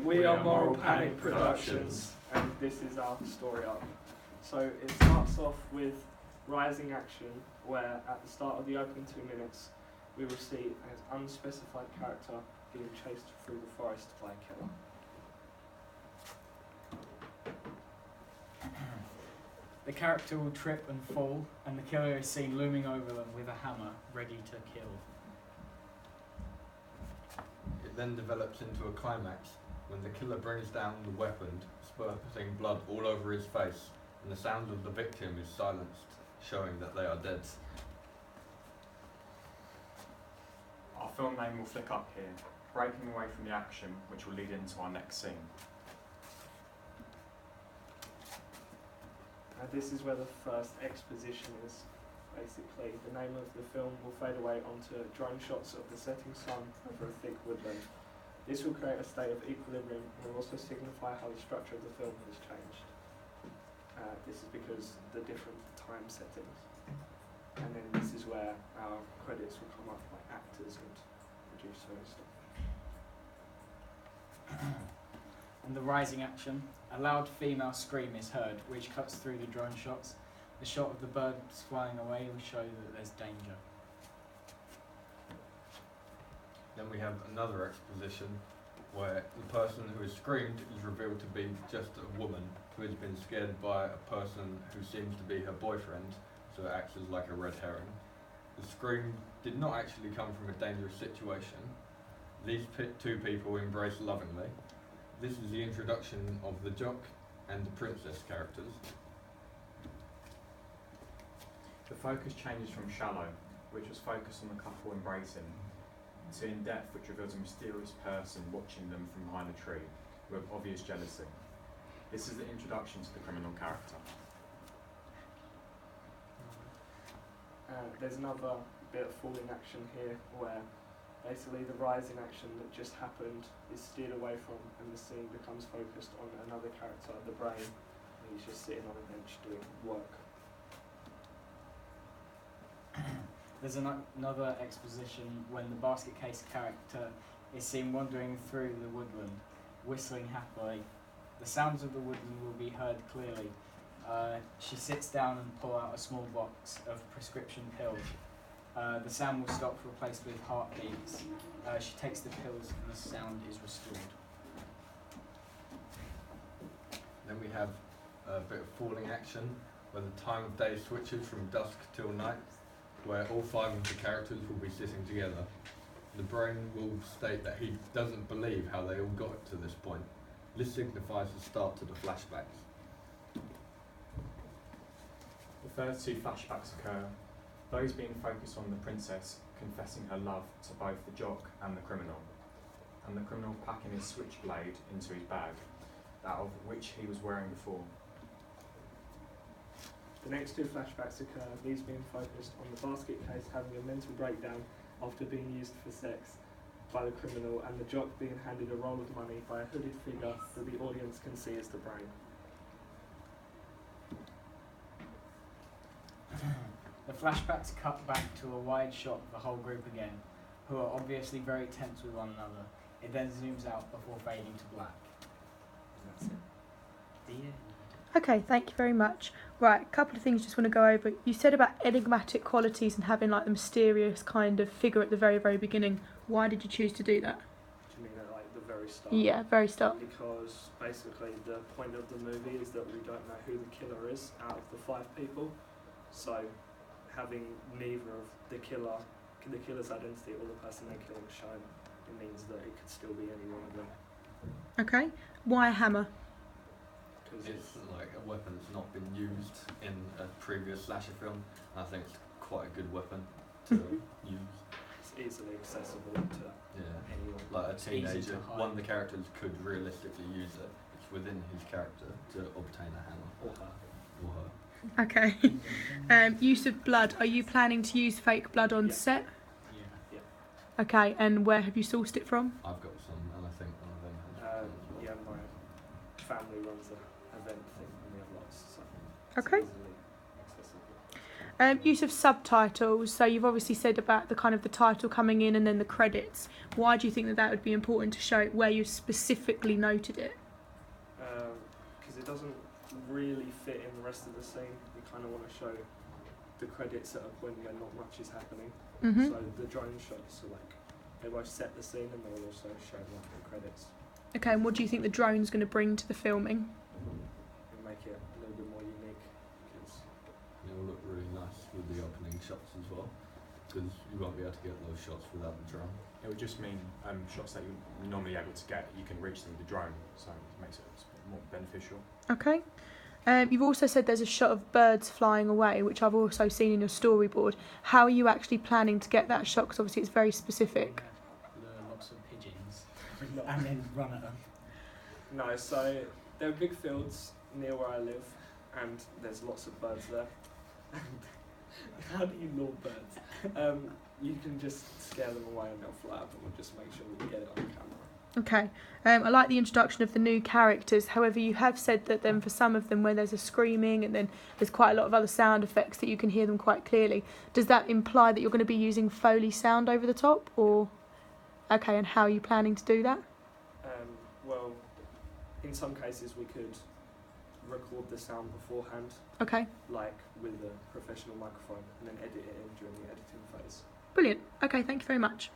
We are Moral Panic Productions, and this is our story arc. So it starts off with rising action, where at the start of the opening 2 minutes, we will see an unspecified character being chased through the forest by a killer. The character will trip and fall, and the killer is seen looming over them with a hammer, ready to kill. It then develops into a climax when the killer brings down the weapon, spurting blood all over his face, and the sound of the victim is silenced, showing that they are dead. Our film name will flick up here, breaking away from the action, which will lead into our next scene. This is where the first exposition is. Basically, the name of the film will fade away onto drone shots of the setting sun over a thick woodland. This will create a state of equilibrium and will also signify how the structure of the film has changed. This is because the different time settings. And then this is where our credits will come up, like actors and producer and stuff. And the rising action, a loud female scream is heard, which cuts through the drone shots. The shot of the birds flying away will show that there's danger. Then we have another exposition where the person who has screamed is revealed to be just a woman who has been scared by a person who seems to be her boyfriend, so it acts as like a red herring. The scream did not actually come from a dangerous situation. These two people embrace lovingly. This is the introduction of the jock and the princess characters. The focus changes from shallow, which was focused on the couple embracing, to in depth, which reveals a mysterious person watching them from behind a tree with obvious jealousy. This is the introduction to the criminal character. There's another bit of falling action here where basically the rise in action that just happened is steered away from and the scene becomes focused on another character, the brain, and he's just sitting on a bench doing work. There's another exposition when the basket case character is seen wandering through the woodland, whistling happily. The sounds of the woodland will be heard clearly. She sits down and pulls out a small box of prescription pills. The sound will stop, replaced with heartbeats. She takes the pills and the sound is restored. Then we have a bit of falling action where the time of day switches from dusk till night, where all 5 of the characters will be sitting together. The brain will state that he doesn't believe how they all got to this point. This signifies the start to the flashbacks. The first 2 flashbacks occur, those being focused on the princess confessing her love to both the jock and the criminal packing his switchblade into his bag, that of which he was wearing before. The next 2 flashbacks occur, these being focused on the basket case having a mental breakdown after being used for sex by the criminal, and the jock being handed a roll of money by a hooded figure that the audience can see as the brain. The flashbacks cut back to a wide shot of the whole group again, who are obviously very tense with one another. It then zooms out before fading to black. And that's it. The end. Okay, thank you very much. Right, a couple of things just want to go over. You said about enigmatic qualities and having like the mysterious kind of figure at the very, very beginning. Why did you choose to do that? Do you mean at like the very start? Yeah, very start. Because basically the point of the movie is that we don't know who the killer is out of the 5 people. So having neither of the killer's identity or the person they're killing shown, it means that it could still be any one of them. Okay, why a hammer? It's like a weapon that's not been used in a previous slasher film. I think it's quite a good weapon to use. It's easily accessible to anyone. Like a It's easy to teenager, hide. one of the characters could realistically use it. It's within his character to obtain a hammer. Or her. Or her. Okay. Use of blood. Are you planning to use fake blood on Yeah. set? Yeah. Okay, and where have you sourced it from? I've got some, and I think one of them has. Yeah, my family runs an event thing and we have lots, so it's Okay. easily accessible. Use of subtitles. So you've obviously said about the kind of the title coming in and then the credits. Why do you think that that would be important to show where you specifically noted it? Because it doesn't really fit in the rest of the scene. You kind of want to show the credits at a point where not much is happening. Mhm. So the drone shots are like, they both set the scene and they'll also show like the credits Okay, and what do you think the drone's going to bring to the filming? and make it a little bit more unique. Because It will look really nice with the opening shots as well, because you won't be able to get those shots without the drone. It would just mean shots that you're normally able to get, you can reach them with the drone, so it makes it a bit more beneficial. Okay. You've also said there's a shot of birds flying away, which I've also seen in your storyboard. How are you actually planning to get that shot? Because obviously it's very specific. Lure lots of pigeons and then run at them. no, so there are big fields near where I live, and there's lots of birds there. How do you lure birds? You can just scare them away and they'll fly up, and we'll just make sure we get it on camera. Okay. I like the introduction of the new characters. However, you have said that then for some of them where there's a screaming and then there's quite a lot of other sound effects that you can hear them quite clearly. Does that imply that you're going to be using Foley sound over the top, or? Okay, and how are you planning to do that? Well, in some cases we could record the sound beforehand, Okay, like with a professional microphone, and then edit it in during the editing phase. brilliant. Okay, thank you very much.